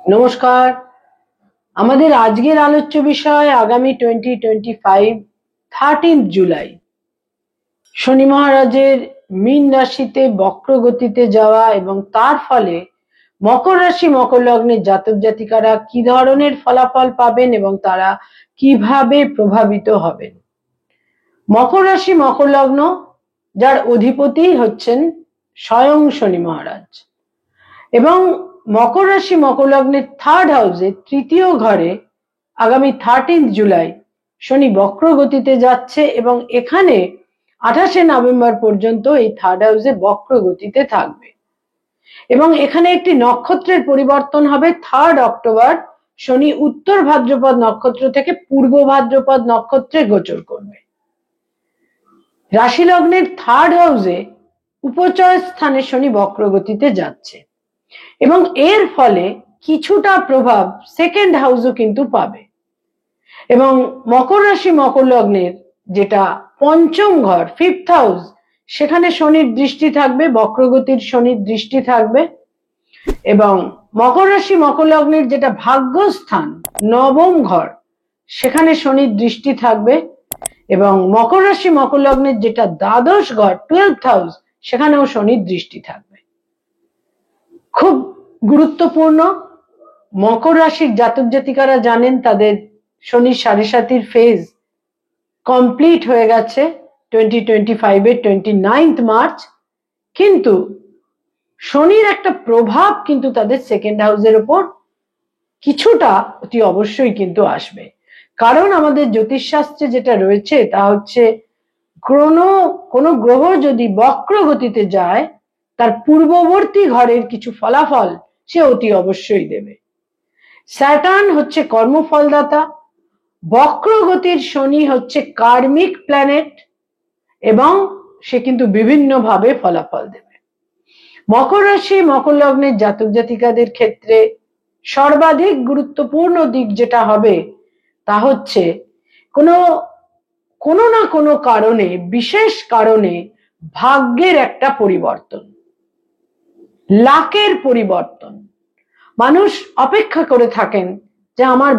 নমস্কার। আমাদের আজকের আলোচ্য বিষয় আগামী 2025 13 জুলাই শনি মহারাজের মীন রাশিতে বক্র গতিতে যাওয়া এবং তার ফলে মকর রাশি মকর লগ্নের জাতক জাতিকারা কি ধরনের ফলাফল পাবেন এবং তারা কিভাবে প্রভাবিত হবেন। মকর রাশি মকর লগ্ন, যার অধিপতি হচ্ছেন স্বয়ং শনি মহারাজ, এবং মকর রাশি মকর লগ্নের থার্ড হাউসে তৃতীয় ঘরে আগামী 13 জুলাই শনি বক্র গতিতে যাচ্ছে এবং এখানে 28 নভেম্বর পর্যন্ত এই থার্ড হাউসে বক্র গতিতে থাকবে এবং এখানে একটি নক্ষত্রের পরিবর্তন হবে। 3 অক্টোবর শনি উত্তর ভাদ্রপদ নক্ষত্র থেকে পূর্ব ভাদ্রপদ নক্ষত্রে গোচর করবে। রাশি লগ্নের থার্ড হাউসে উপচয় স্থানে শনি বক্র গতিতে যাচ্ছে এবং এর ফলে কিছুটা প্রভাব সেকেন্ড হাউসও কিন্তু পাবে। এবং মকর রাশি মকর লগ্নের যেটা পঞ্চম ঘর, ফিফথ হাউস, সেখানে শনির দৃষ্টি থাকবে, বক্রগতির শনির দৃষ্টি থাকবে। এবং মকর রাশি মকর লগ্নের যেটা ভাগ্যস্থান, নবম ঘর, সেখানে শনির দৃষ্টি থাকবে। এবং মকর রাশি মকর লগ্নের যেটা দ্বাদশ ঘর, 12th হাউস, সেখানেও শনির দৃষ্টি থাকবে। খুব গুরুত্বপূর্ণ। মকর রাশির জাতক জাতিকারা জানেন তাদের শনির সাড়ে সাতির ফেজ কমপ্লিট হয়ে গেছে 2025 এর 29 মার্চ, কিন্তু শনির একটা প্রভাব কিন্তু তাদের সেকেন্ড হাউসের উপর কিছুটা অতি অবশ্যই কিন্তু আসবে। কারণ আমাদের জ্যোতিষশাস্ত্রে যেটা রয়েছে তা হচ্ছে কোনো গ্রহ যদি বক্র গতিতে যায় তার পূর্ববর্তী ঘরের কিছু ফলাফল সে অতি অবশ্যই দেবে। স্যাটার্ন হচ্ছে কর্মফলদাতা, বক্র গতির শনি হচ্ছে কার্মিক প্ল্যানেট এবং সে কিন্তু বিভিন্নভাবে ফলাফল দেবে। মকর রাশি মকর লগ্নের জাতক জাতিকাদের ক্ষেত্রে সর্বাধিক গুরুত্বপূর্ণ দিক যেটা হবে তা হচ্ছে কোনো না কোনো কারণে, বিশেষ কারণে ভাগ্যের একটা পরিবর্তন, লাকের পরিবর্তন। মানুষ অপেক্ষা করে থাকেন যে আমার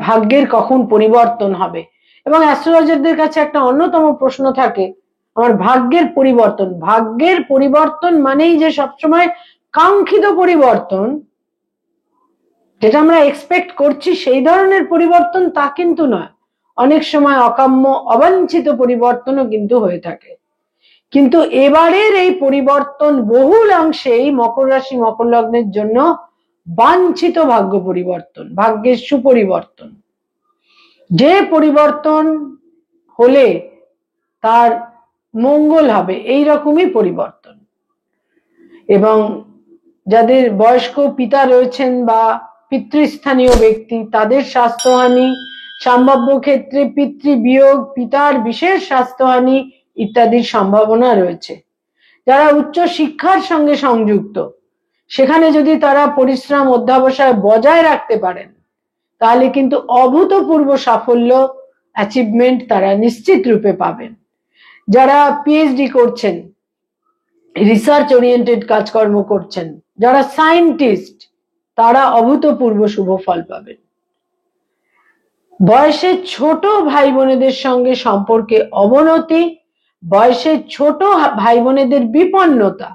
ভাগ্যের কখন পরিবর্তন হবে, এবং অ্যাস্ট্রোলজারদের কাছে একটা অন্যতম প্রশ্ন থাকে আমার ভাগ্যের পরিবর্তন মানেই যে সবসময় কাঙ্ক্ষিত পরিবর্তন, যেটা আমরা এক্সপেক্ট করছি সেই ধরনের পরিবর্তন তা কিন্তু নয়। অনেক সময় অকাম্য অবাঞ্ছিত পরিবর্তনও কিন্তু হয়ে থাকে। কিন্তু এবারের এই পরিবর্তন বহুল অংশেই মকর রাশি মকর লগ্নের জন্য বাঞ্ছিত ভাগ্য পরিবর্তন, ভাগ্যের সুপরিবর্তন। যে পরিবর্তন হলে তার মঙ্গল হবে, এই রকমই পরিবর্তন। এবং যাদের বয়স্ক পিতা রয়েছেন বা পিতৃস্থানীয় ব্যক্তি, তাদের স্বাস্থ্যহানি, সম্ভাব্য ক্ষেত্রে পিতৃবিয়োগ, পিতার বিশেষ স্বাস্থ্যহানি ইত্যাদির সম্ভাবনা রয়েছে। যারা উচ্চ শিক্ষার সঙ্গে সংযুক্ত, সেখানে যদি তারা পরিশ্রম অধ্যবসায় বজায় রাখতে পারেন তাহলে কিন্তু অভূতপূর্ব সাফল্য, অ্যাচিভমেন্ট তারা নিশ্চিত রূপে পাবেন। যারা পিএইচডি করছেন, রিসার্চ ওরিয়েন্টেড কাজকর্ম করছেন, যারা সায়েন্টিস্ট, তারা অভূতপূর্ব শুভ ফল পাবেন। বয়সে ছোট ভাই বোনেদের সঙ্গে সম্পর্কে অবনতি, বয়সে ছোট ভাই বোনেদের বিপন্নতা,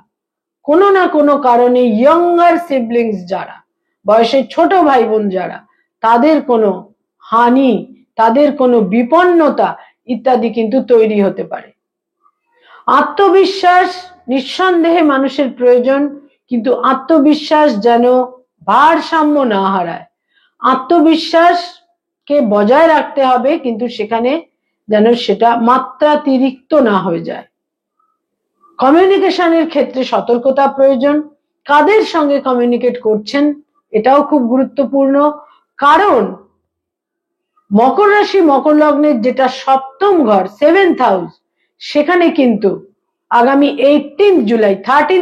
কোনো না কোনো কারণে ইয়ঙ্গার সিবলিংস যারা, বয়সে ছোট ভাই বোন যারা, তাদের কোনো হানি, তাদের কোনো বিপন্নতা ইত্যাদি কিন্তু তৈরি হতে পারে। আত্মবিশ্বাস নিঃসন্দেহে মানুষের প্রয়োজন, কিন্তু আত্মবিশ্বাস যেন ভারসাম্য না হারায়। আত্মবিশ্বাসকে বজায় রাখতে হবে, কিন্তু সেখানে যেন সেটা মাত্রাতিরিক্ত না হয়ে যায়। কমিউনিকেশনের ক্ষেত্রে সতর্কতা প্রয়োজন। কাদের সঙ্গে কমিউনিকেট করছেন এটাও খুব গুরুত্বপূর্ণ, কারণ মকর রাশি মকর লগ্নের যেটা সপ্তম ঘর, 7th হাউস, সেখানে কিন্তু আগামী 13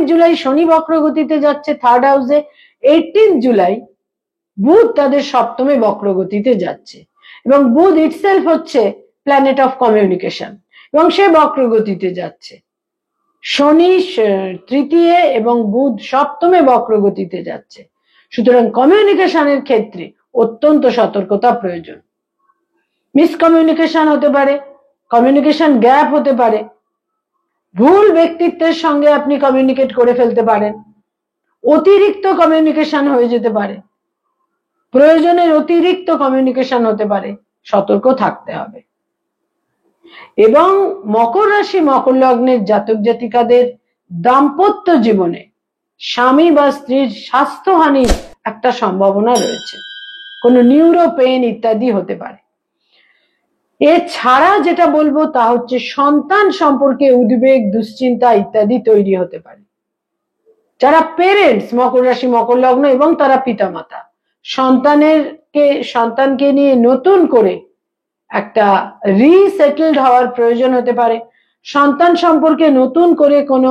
জুলাই শনি বক্র গতিতে যাচ্ছে থার্ড হাউসে। 18 জুলাই বুধ তাদের সপ্তমে বক্র গতিতে যাচ্ছে এবং বুধ ইটসেলফ হচ্ছে প্ল্যানেট অফ কমিউনিকেশন এবং সে বক্র গতিতে যাচ্ছে। শনি তৃতীয় এবং বুধ সপ্তমে বক্র গতিতে যাচ্ছে। সুতরাং কমিউনিকেশনের ক্ষেত্রে অত্যন্ত সতর্কতা প্রয়োজন। মিসকমিউনিকেশন হতে পারে, কমিউনিকেশন গ্যাপ হতে পারে, ভুল ব্যক্তিত্বের সঙ্গে আপনি কমিউনিকেট করে ফেলতে পারেন, অতিরিক্ত কমিউনিকেশন হয়ে যেতে পারে, প্রয়োজনের অতিরিক্ত কমিউনিকেশন হতে পারে, সতর্ক থাকতে হবে। এবং মকর রাশি মকর লগ্নের জাতক জাতিকাদের দাম্পত্য জীবনে স্বামী বা স্ত্রীর স্বাস্থ্যহানির একটা সম্ভাবনা রয়েছে, কোনো নিউরো পেইন ইত্যাদি হতে পারে। এছাড়া যেটা বলবো তা হচ্ছে সন্তান সম্পর্কে উদ্বেগ, দুশ্চিন্তা ইত্যাদি তৈরি হতে পারে। যারা পেরেন্টস মকর রাশি মকর লগ্ন এবং তারা পিতামাতা, সন্তানকে নিয়ে নতুন করে একটা রিসেটেলড হওয়ার প্রয়োজন হতে পারে, সন্তান সম্পর্কে নতুন করে কোনো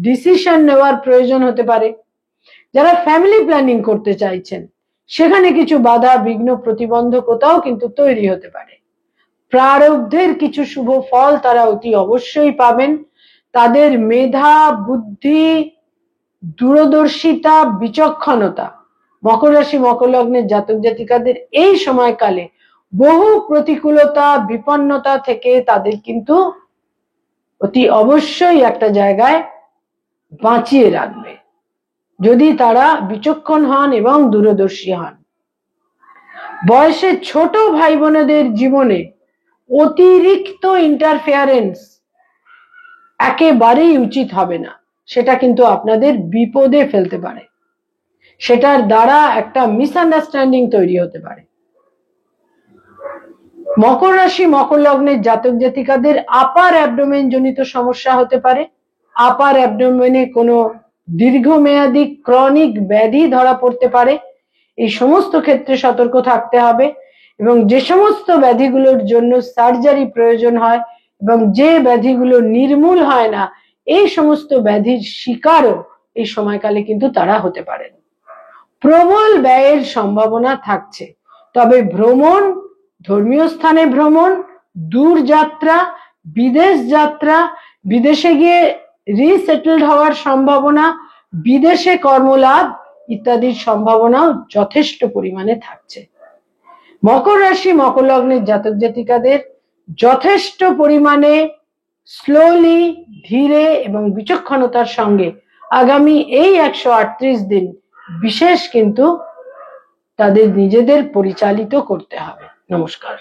ডিসিশন নেওয়ার প্রয়োজন হতে পারে। যারা ফ্যামিলি প্ল্যানিং করতে চাইছেন সেখানে কিছু বাধা, বিঘ্ন, প্রতিবন্ধকতাও কিন্তু তৈরি হতে পারে। প্রারব্ধের কিছু শুভ ফল তারা অতি অবশ্যই পাবেন। তাদের মেধা, বুদ্ধি, দূরদর্শিতা, বিচক্ষণতা মকর রাশি মকর লগ্নের জাতক জাতিকাদের এই সময়কালে বহু প্রতিকূলতা, বিপন্নতা থেকে তাদের কিন্তু অতি অবশ্যই একটা জায়গায় বাঁচিয়ে রাখবে যদি তারা বিচক্ষণ হন এবং দূরদর্শী হন। বয়সে ছোট ভাই বোনেদের জীবনে অতিরিক্ত ইন্টারফেয়ারেন্স একেবারেই উচিত হবে না, সেটা কিন্তু আপনাদের বিপদে ফেলতে পারে, সেটার দ্বারা একটা মিসআন্ডারস্ট্যান্ডিং তৈরি হতে পারে। মকর রাশি মকর লগ্নের জাতক জাতিকাদের আপার অ্যাবডোমেন জনিত সমস্যা হতে পারে। আপার অ্যাবডোমেনে কোনো দীর্ঘমেয়াদী ক্রনিক ব্যাধি ধরা পড়তে পারে। এই সমস্ত ক্ষেত্রে সতর্ক থাকতে হবে এবং যে সমস্ত ব্যাধিগুলোর জন্য সার্জারি প্রয়োজন হয় এবং যে ব্যাধিগুলো নির্মূল হয় না, এই সমস্ত ব্যাধির শিকারও এই সময়কালে কিন্তু তারা হতে পারেন। প্রবল ব্যয়ের সম্ভাবনা থাকছে, তবে ভ্রমণ, ধর্মীয় স্থানে ভ্রমণ, দূর যাত্রা, বিদেশ যাত্রা, বিদেশে গিয়ে রিসেটেলড হওয়ার সম্ভাবনা, বিদেশে কর্মলাভ ইত্যাদির সম্ভাবনাও যথেষ্ট পরিমাণে থাকছে। মকর রাশি মকর লগ্নের জাতক জাতিকাদের যথেষ্ট পরিমাণে স্লোলি, ধীরে এবং বিচক্ষণতার সঙ্গে আগামী এই 138 দিন বিশেষ কিন্তু তাদের নিজেদের পরিচালিত করতে হবে। নমস্কার।